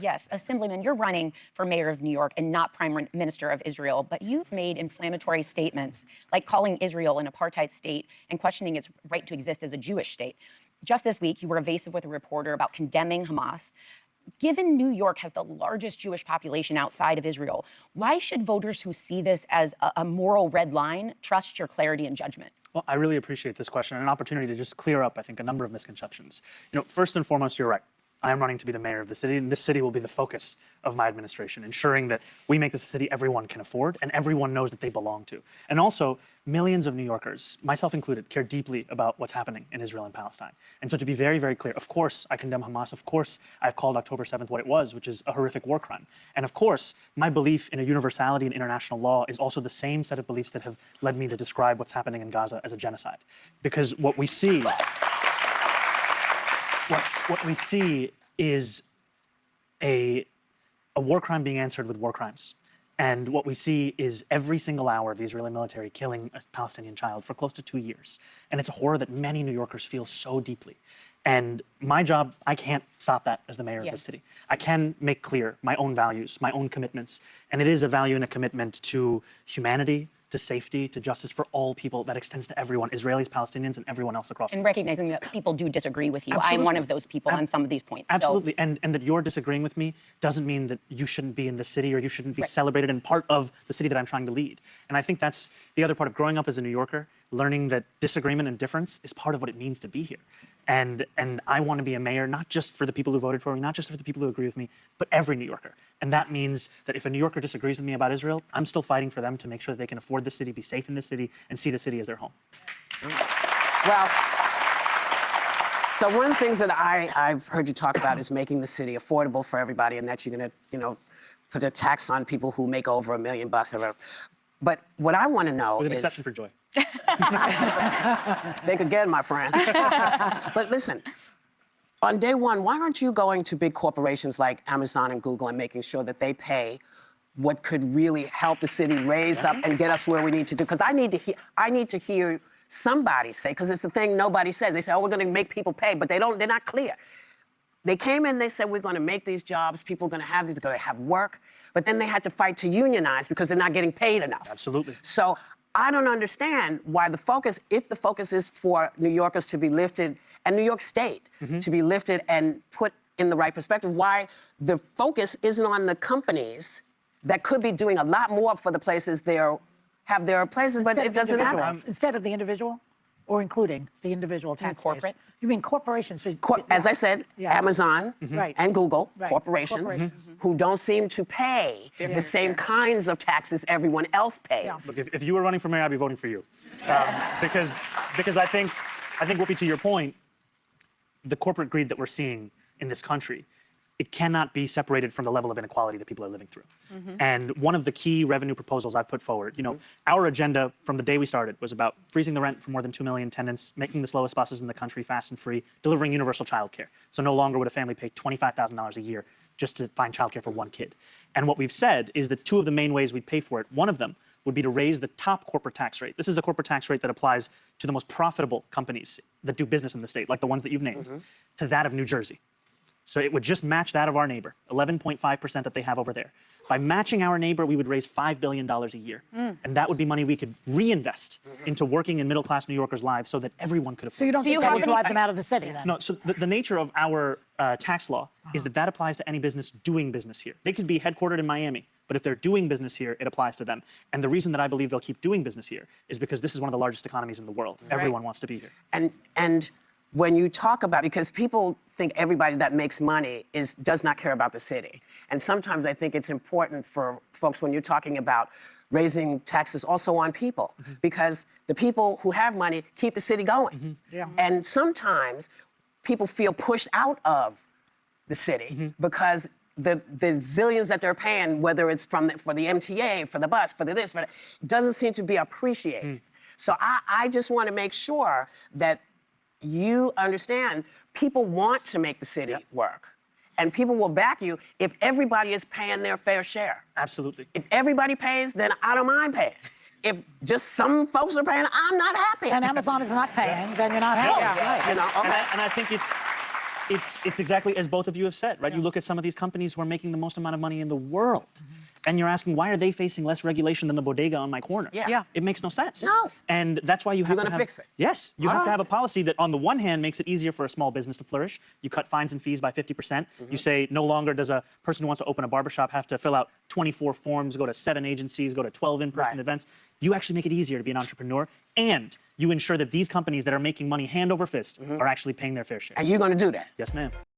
Yes, Assemblyman, you're running for mayor of New York and not prime minister of Israel, but you've made inflammatory statements like calling Israel an apartheid state and questioning its right to exist as a Jewish state. Just this week, you were evasive with a reporter about condemning Hamas. Given New York has the largest Jewish population outside of Israel, why should voters who see this as a moral red line trust your clarity and judgment? Well, I really appreciate this question and an opportunity to just clear up, I think, a number of misconceptions. First and foremost, you're right. I am running to be the mayor of the city, and this city will be the focus of my administration, ensuring that we make this a city everyone can afford and everyone knows that they belong to. And also, millions of New Yorkers, myself included, care deeply about what's happening in Israel and Palestine. And so to be very, very clear, of course, I condemn Hamas. Of course, I've called October 7th what it was, which is a horrific war crime. And of course, my belief in a universality in international law is also the same set of beliefs that have led me to describe what's happening in Gaza as a genocide. Because what we see is a war crime being answered with war crimes. And what we see is every single hour the Israeli military killing a Palestinian child for close to 2 years. And it's a horror that many New Yorkers feel so deeply. And my job, I can't stop that as the mayor of the city. I can make clear my own values, my own commitments. And it is a value and a commitment to humanity, to safety, to justice for all people that extends to everyone, Israelis, Palestinians, and everyone else across the world. And recognizing that people do disagree with you. Absolutely. I'm one of those people on some of these points. Absolutely, so. And that you're disagreeing with me doesn't mean that you shouldn't be in the city or you shouldn't be celebrated and part of the city that I'm trying to lead. And I think that's the other part of growing up as a New Yorker, learning that disagreement and difference is part of what it means to be here. And I want to be a mayor, not just for the people who voted for me, not just for the people who agree with me, but every New Yorker. And that means that if a New Yorker disagrees with me about Israel, I'm still fighting for them to make sure that they can afford the city, be safe in the city, and see the city as their home. Well, so one of the things that I've heard you talk about is making the city affordable for everybody, and that you're going to, put a tax on people who make over $1 million or whatever. But what I want to know with an is... exception for Joy. Think again, my friend. But listen, on day one, why aren't you going to big corporations like Amazon and Google and making sure that they pay what could really help the city raise up and get us where we need to do? Because I need to hear somebody say, because it's the thing nobody says. They say, oh, we're going to make people pay, but they're not clear. They came in, they said, we're going to make these jobs, people are going to have these, they're going to have work, but then they had to fight to unionize because they're not getting paid enough. Absolutely. So I don't understand why the focus, if the focus is for New Yorkers to be lifted and New York State to be lifted and put in the right perspective, why the focus isn't on the companies that could be doing a lot more for the places have their places, but it doesn't happen. Instead of the individual, or including the individual tax corporate? base. You mean corporations? As I said, Amazon and Google, Right. Corporations who don't seem to pay the same kinds of taxes everyone else pays. Look, if you were running for mayor, I'd be voting for you. Because I think, Whoopi, to your point, the corporate greed that we're seeing in this country, it cannot be separated from the level of inequality that people are living through. And one of the key revenue proposals I've put forward, our agenda from the day we started was about freezing the rent for more than 2 million tenants, making the slowest buses in the country fast and free, delivering universal childcare. So no longer would a family pay $25,000 a year just to find childcare for one kid. And what we've said is that two of the main ways we'd pay for it, one of them would be to raise the top corporate tax rate. This is a corporate tax rate that applies to the most profitable companies that do business in the state, like the ones that you've named, to that of New Jersey. So it would just match that of our neighbor, 11.5% that they have over there. By matching our neighbor, we would raise $5 billion a year. And that would be money we could reinvest into working in middle-class New Yorkers' lives so that everyone could afford it. So you don't think that would drive them out of the city, then? No, so the nature of our tax law is that applies to any business doing business here. They could be headquartered in Miami, but if they're doing business here, it applies to them. And the reason that I believe they'll keep doing business here is because this is one of the largest economies in the world. Everyone wants to be here. And when you talk about, because people think everybody that makes money does not care about the city. And sometimes I think it's important for folks when you're talking about raising taxes also on people, because the people who have money keep the city going. And sometimes people feel pushed out of the city because the zillions that they're paying, whether it's for the MTA, for the bus, for the this, for that, doesn't seem to be appreciated. So I just want to make sure that you understand people want to make the city work. And people will back you if everybody is paying their fair share. Absolutely. If everybody pays, then I don't mind paying. If just some folks are paying, I'm not happy. And Amazon is not paying, then you're not happy. And I think It's exactly as both of you have said, right? You look at some of these companies who are making the most amount of money in the world, and you're asking, why are they facing less regulation than the bodega on my corner? Yeah. It makes no sense. No. And that's why you have You're to gonna fix it. Yes, you have to have a policy that on the one hand makes it easier for a small business to flourish. You cut fines and fees by 50%. You say no longer does a person who wants to open a barbershop have to fill out 24 forms, go to 7 agencies, go to 12 in-person Right. events. You actually make it easier to be an entrepreneur, and you ensure that these companies that are making money hand over fist are actually paying their fair share. And you're going to do that. Yes, ma'am.